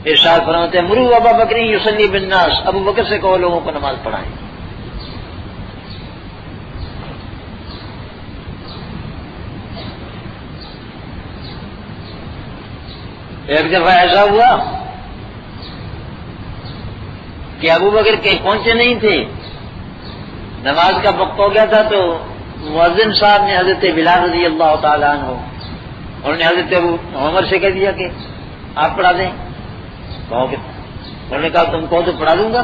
ارشاد فرماتے ہیں مروا ابا بکر یصلی بالناس، ابو بکر سے کہو لوگوں کو نماز پڑھائیں. ایک دفعہ ایسا ہوا کہ ابو بکر کہیں پہنچے نہیں تھے، نماز کا وقت ہو گیا تھا، تو مؤذن صاحب نے حضرت بلال رضی اللہ تعالیٰ عنہ انہوں نے حضرت ابو عمر سے کہہ دیا کہ آپ پڑھا دیں. انہوں نے کہا تم کہو تو پڑھا دوں گا.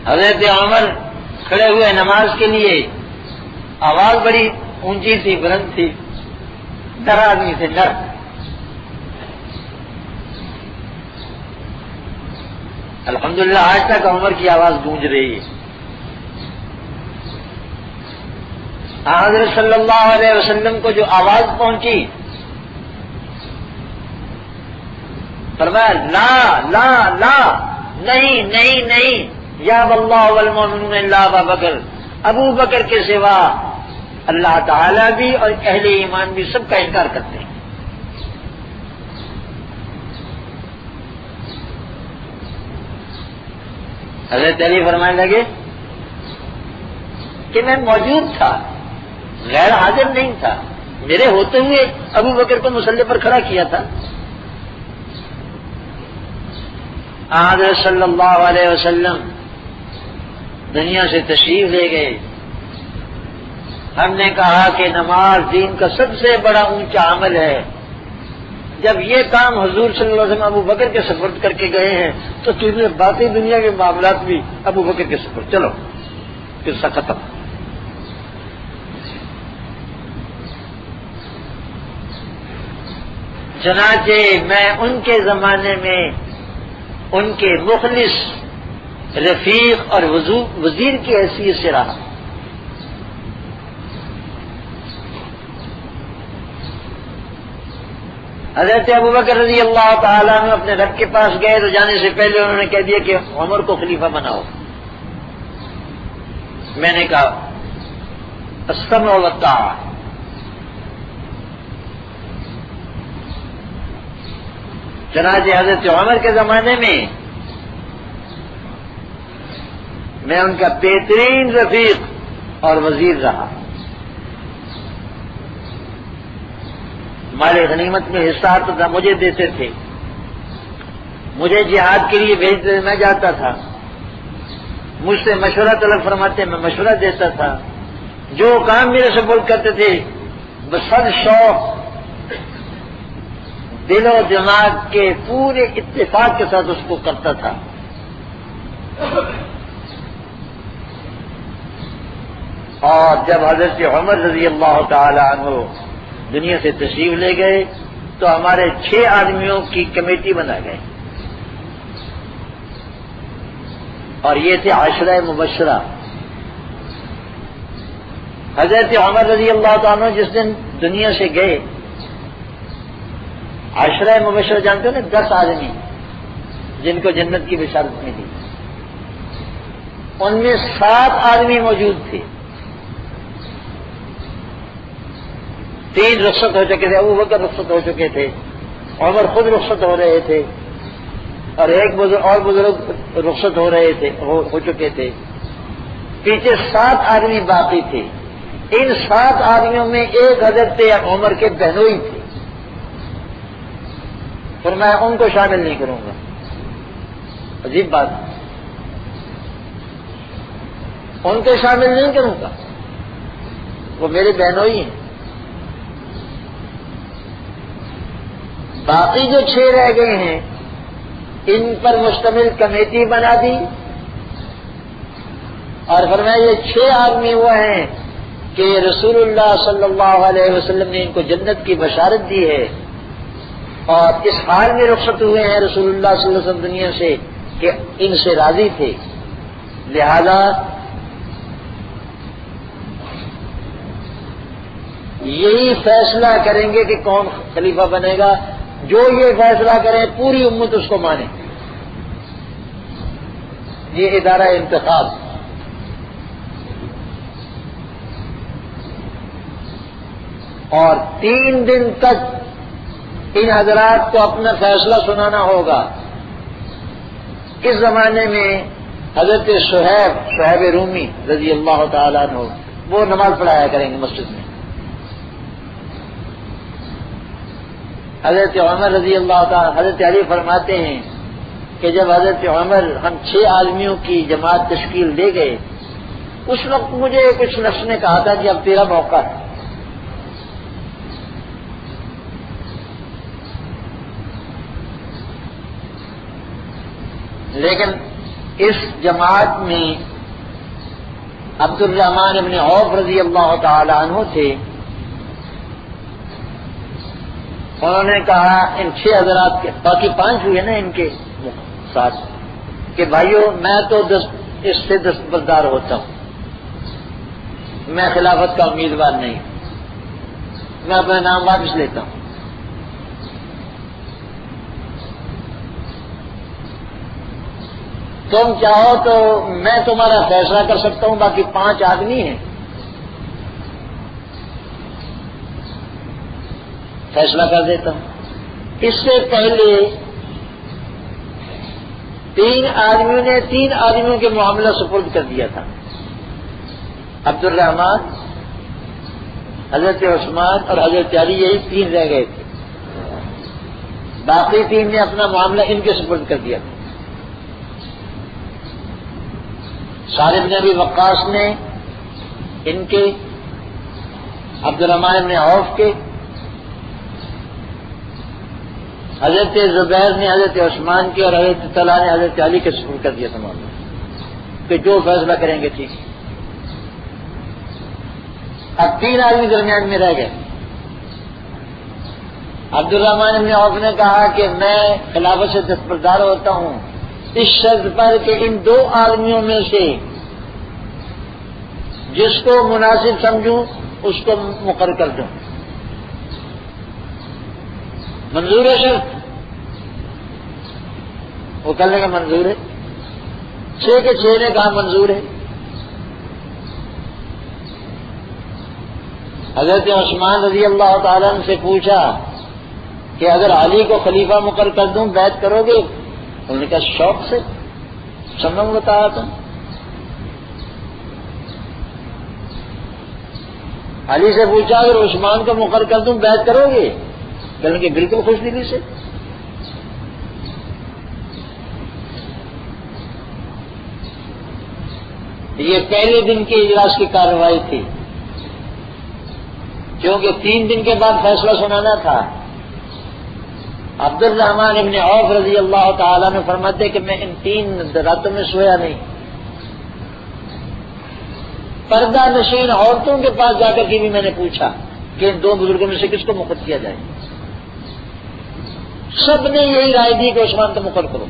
حضرت عمر کھڑے ہوئے نماز کے لیے، آواز بڑی اونچی تھی، بلند تھی، ڈر آدمی سے ڈر. الحمدللہ آج تک عمر کی آواز گونج رہی ہے. حضرت صلی اللہ علیہ وسلم کو جو آواز پہنچی، فرمایا لا لا لا، نہیں نہیں نہیں، یا واللہ والمؤمنون الا ابا بکر، ابو بکر کے سوا اللہ تعالیٰ بھی اور اہل ایمان بھی سب کا انکار کرتے ہیں. حضرت علی فرمانے لگے کہ میں موجود تھا، غیر حاضر نہیں تھا، میرے ہوتے ہوئے ابو بکر کو مصلی پر کھڑا کیا تھا. حضرت صلی اللہ علیہ وسلم دنیا سے تشریف لے گئے. ہم نے کہا کہ نماز دین کا سب سے بڑا اونچا عمل ہے. جب یہ کام حضور صلی اللہ علیہ وسلم ابو بکر کے سپرد کر کے گئے ہیں تو تمہیں باقی دنیا کے معاملات بھی ابو بکر کے سپرد. چلو قصہ ختم. چنانچہ میں ان کے زمانے میں ان کے مخلص رفیق اور وزیر کی حیثیت سے رہا. حضرت ابوبکر رضی اللہ تعالیٰ عنہ اپنے رب کے پاس گئے تو جانے سے پہلے انہوں نے کہہ دیا کہ عمر کو خلیفہ بناؤ. میں نے کہا السمع والطاعہ. چنانچہ حضرت عمر کے زمانے میں میں ان کا بہترین رفیق اور وزیر رہا. مال غنیمت میں حصہ تو مجھے دیتے تھے، مجھے جہاد کے لیے بھیجتے میں جاتا تھا، مجھ سے مشورہ طلب فرماتے میں مشورہ دیتا تھا. جو کام میرے سے بول کرتے تھے بسد شوق دل و دماغ کے پورے اتفاق کے ساتھ اس کو کرتا تھا. اور جب حضرت عمر رضی اللہ تعالی عنہ دنیا سے تشریف لے گئے تو ہمارے 6 آدمیوں کی کمیٹی بنا گئے، اور یہ تھے عشرہ مبشرہ. حضرت عمر رضی اللہ تعالیٰ عنہ جس دن دنیا سے گئے، عشرہ مبشرہ جانتے ہو نا، 10 آدمی جن کو جنت کی بشارت ملی. ان میں 7 آدمی موجود تھے. 3 رخصت ہو چکے تھے، ابو بکر رخصت ہو چکے تھے، عمر خود رخصت ہو رہے تھے، اور ایک بزرگ رخصت ہو چکے تھے. پیچھے 7 آدمی باقی تھے. ان 7 آدمیوں میں ایک حضرت عمر کے بہنوئی تھے، اور میں ان کو شامل نہیں کروں گا. عجیب بات، ان کو شامل نہیں کروں گا، وہ میرے بہنوئی ہیں. باقی جو 6 رہ گئے ہیں ان پر مشتمل کمیٹی بنا دی، اور فرمایا یہ 6 آدمی وہ ہیں کہ رسول اللہ صلی اللہ علیہ وسلم نے ان کو جنت کی بشارت دی ہے، اور اس حال میں رخصت ہوئے ہیں رسول اللہ صلی اللہ علیہ وسلم دنیا سے کہ ان سے راضی تھے. لہذا یہی فیصلہ کریں گے کہ کون خلیفہ بنے گا. جو یہ فیصلہ کریں پوری امت اس کو مانے. یہ ادارہ انتخاب. اور 3 دن تک ان حضرات کو اپنا فیصلہ سنانا ہوگا. اس زمانے میں حضرت صہیب رومی رضی اللہ تعالیٰ عنہ وہ نماز پڑھایا کریں گے مسجد میں. حضرت عمر رضی اللہ تعالیٰ، حضرت علی فرماتے ہیں کہ جب حضرت عمر ہم 6 آدمیوں کی جماعت تشکیل دے گئے، اس وقت مجھے کچھ نفس نے کہا تھا کہ اب تیرا موقع ہے. لیکن اس جماعت میں عبد الرحمن ابن عوف رضی اللہ تعالی عنہ تھے. انہوں نے کہا ان 6 حضرات کے باقی 5 ہوئے نا ان کے ساتھ کہ بھائیو میں تو اس سے دستبردار ہوتا ہوں، میں خلافت کا امیدوار نہیں، میں اپنا نام واپس لیتا ہوں. تم چاہو تو میں تمہارا فیصلہ کر سکتا ہوں، باقی 5 آدمی ہیں، فیصلہ کر دیتا ہوں. اس سے پہلے 3 آدمیوں نے 3 آدمیوں کے معاملہ سپرد کر دیا تھا. عبد الرحمن، حضرت عثمان اور حضرت علی، یہی 3 رہ گئے تھے. باقی 3 نے اپنا معاملہ ان کے سپرد کر دیا تھا. سعد بن ابی وقاص نے ان کے، عبد الرحمن بن عوف کے، حضرت زبیر نے حضرت عثمان کے، اور حضرت طلحہ نے حضرت علی کے سپرد کر دیا تھا معاملہ کہ جو فیصلہ کریں گے ٹھیک. اب 3 آدمی درمیان میں رہ گئے. عبد الرحمن بن عوف نے کہا کہ میں خلافت سے دستبردار ہوتا ہوں اس شرط پر کہ ان 2 آدمیوں میں سے جس کو مناسب سمجھوں اس کو مقرر کر دوں. منظور ہے شرط؟ وہ کرنے کا منظور ہے. 6 کے 6 نے کہا منظور ہے. حضرت عثمان رضی اللہ تعالیٰ عنہ سے پوچھا کہ اگر علی کو خلیفہ مقرر کر دوں بیعت کرو گے؟ انہوں نے کہا شوق سے سمجھ بتایا تم. علی سے پوچھا اگر عثمان کو مقرر کر دوں بیعت کرو گے؟ کہنے کہ بالکل خوش دلی سے. یہ پہلے دن کے اجلاس کی کارروائی تھی، کیونکہ 3 دن کے بعد فیصلہ سنانا تھا. عبد الرحمن ابن عوف رضی اللہ تعالیٰ نے فرماتے کہ میں ان 3 راتوں میں سویا نہیں. پردہ نشین عورتوں کے پاس جا کر کے بھی میں نے پوچھا کہ ان 2 بزرگوں میں سے کس کو مقرر کیا جائے. سب نے یہی رائے دی کہ عثمان کو مقرر کرو.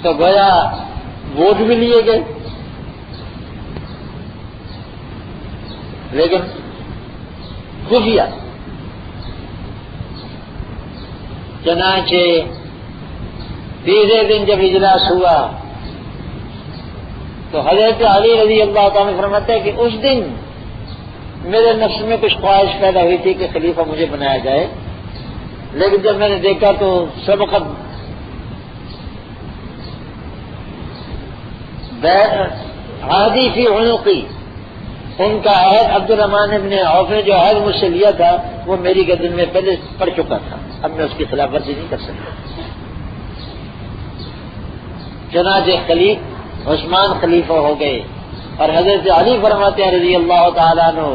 تو گویا ووٹ بھی لیے گئے. لیکن خفیہ. چنانچہ تیسرے دن جب اجلاس ہوا تو حضرت علی رضی اللہ تعالیٰ فرماتے ہیں کہ اس دن میرے نفس میں کچھ خواہش پیدا ہوئی تھی کہ خلیفہ مجھے بنایا جائے، لیکن جب میں نے دیکھا تو سبقت عادی فی عنقی، ان کا عہد عبد الرحمن ابن عوف نے جو عہد مجھ سے لیا تھا وہ میری گردن میں پہلے پڑ چکا تھا، اب میں اس کی خلاف ورزی نہیں کر سکتا. چنانچہ عثمان خلیفہ ہو گئے، اور حضرت علی فرماتے ہیں رضی اللہ تعالیٰ عنہ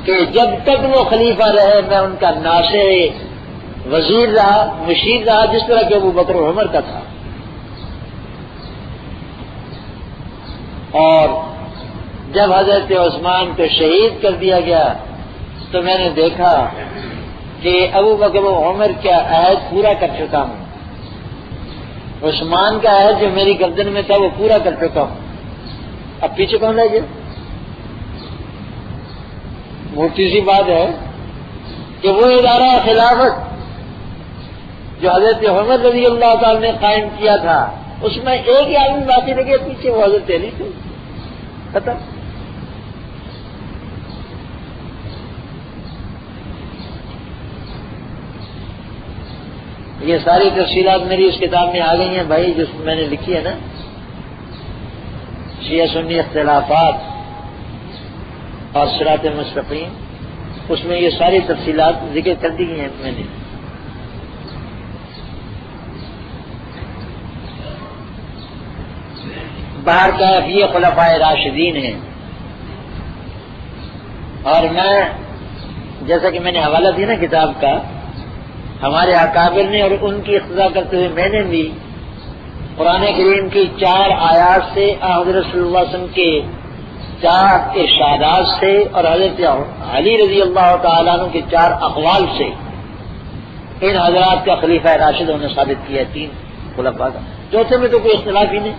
کہ جب تک وہ خلیفہ رہے میں ان کا ناصر وزیر رہا، مشیر رہا، جس طرح کہ ابو بکر و عمر کا تھا. اور جب حضرت عثمان کو شہید کر دیا گیا تو میں نے دیکھا کہ ابو بکر و عمر کا عہد پورا کر چکا ہوں، عثمان کا عہد جو میری گردن میں تھا وہ پورا کر چکا ہوں، اب پیچھے کون رہ گیا؟ موٹی سی بات ہے کہ وہ ادارہ خلافت جو حضرت عمر رضی اللہ تعالی نے قائم کیا تھا اس میں ایک ہی آدمی باقی رہ گیا پیچھے، وہ حضرت علی تھے. ختم. یہ ساری تفصیلات میری اس کتاب میں آ گئی ہیں بھائی، جو میں نے لکھی ہے نا، شیعہ سنی اختلافات اور صراط مستقیم، اس میں یہ ساری تفصیلات ذکر کر دی گئی ہیں میں نے. باہر کا یہ خلفائے راشدین ہیں، اور میں جیسا کہ میں نے حوالہ دیا نا کتاب کا، ہمارے اکابر نے اور ان کی اقتداء کرتے ہوئے میں نے بھی قرآن کریم کی 4 آیات سے، حضرت صلی اللہ علیہ وسلم کے 4 ارشادات سے، اور حضرت علی رضی اللہ تعالیٰ عنہ کے 4 اقوال سے ان حضرات کا خلیفہ راشد انہوں نے ثابت کیا ہے. 3 خلفاء کا، چوتھے میں تو کوئی اختلاف ہی نہیں.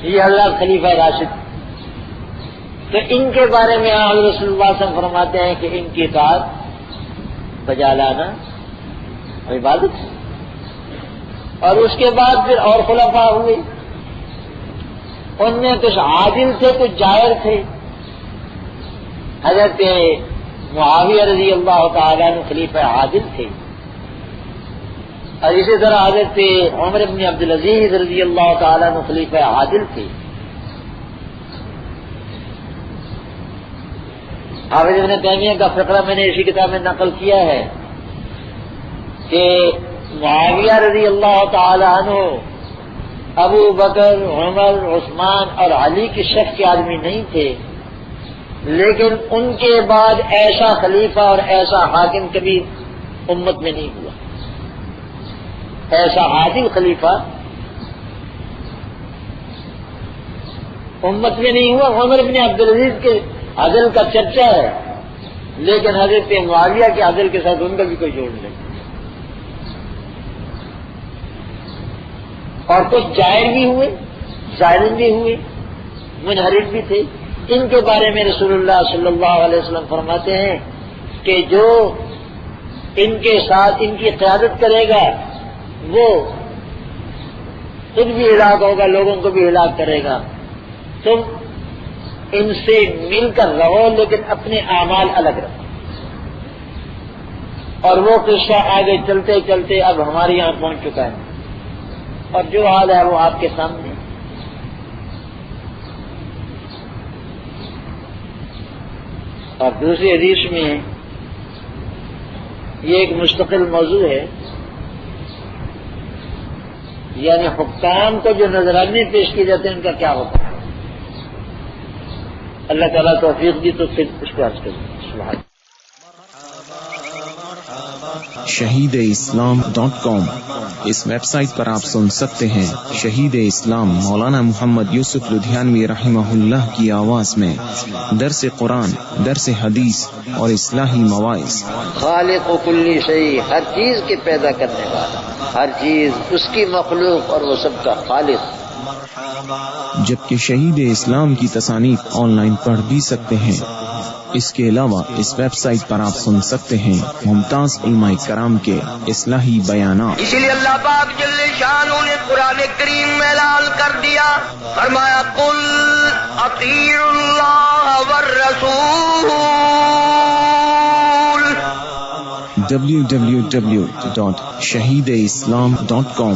یہ حضرات خلیفہ راشد، تو ان کے بارے میں حضرت صلی اللہ علیہ وسلم فرماتے ہیں کہ ان کی اطاعت بجا لانا عبادت ہے. اور اس کے بعد پھر اور خلفاء ہوئے، ان میں کچھ عادل تھے کچھ جائر تھے. حضرت معاویہ رضی اللہ تعالیٰ عنہ خلیفہ عادل تھے، اور اسی طرح حضرت عمر بن عبدالعزیز رضی اللہ تعالیٰ عنہ خلیفہ عادل تھے. حافظ ابن تیمیہ کا فقرہ میں نے اسی کتاب میں نقل کیا ہے کہ معاویہ رضی اللہ تعالی عنہ ابو بکر، عمر، عثمان اور علی کی شخص کے آدمی نہیں تھے، لیکن ان کے بعد ایسا خلیفہ اور ایسا حاکم کبھی امت میں نہیں ہوا، ایسا عادل خلیفہ امت میں نہیں ہوا. عمر بن عبدالعزیز کے عدل کا چرچا ہے، لیکن حضرت معاویہ کے عدل کے ساتھ ان کا بھی کوئی جوڑ نہیں. اور کچھ جائر بھی ہوئے، ظالم بھی ہوئے، منحرف بھی تھے. ان کے بارے میں رسول اللہ صلی اللہ علیہ وسلم فرماتے ہیں کہ جو ان کے ساتھ ان کی قیادت کرے گا وہ خود بھی ہلاک ہوگا، لوگوں کو بھی ہلاک کرے گا. تم ان سے مل کر رہو لیکن اپنے اعمال الگ رکھو. اور وہ قصہ آگے چلتے چلتے اب ہمارے یہاں پہنچ چکا ہے، اور جو حال ہے وہ آپ کے سامنے. اور دوسری حدیث میں یہ ایک مستقل موضوع ہے، یعنی حکام کو جو نذرانے پیش کیے جاتے ہیں ان کا کیا ہوتا ہے. اللہ تعالیٰ توفیق دی تو پھر اس کو عرض کریں. shahideislam.com اس ویب سائٹ پر آپ سن سکتے ہیں شہید اسلام مولانا محمد یوسف لدھیانوی رحمہ اللہ کی آواز میں درس قرآن، درس حدیث اور اصلاحی مواعظ. خالق و کلی شیء، ہر چیز کے پیدا کرنے والا، ہر چیز اس کی مخلوق اور وہ سب کا خالق. جبکہ شہید اسلام کی تصانیف آن لائن پڑھ بھی سکتے ہیں۔ اس کے علاوہ اس ویب سائٹ پر آپ سن سکتے ہیں ممتاز علماء کرام کے اصلاحی بیانات۔ اسی لیے اللہ پاک جل شانہ نے قرآن کریم میں اعلان کر دیا، فرمایا قل اطیعوا اللہ والرسول۔ www.shahideislam.com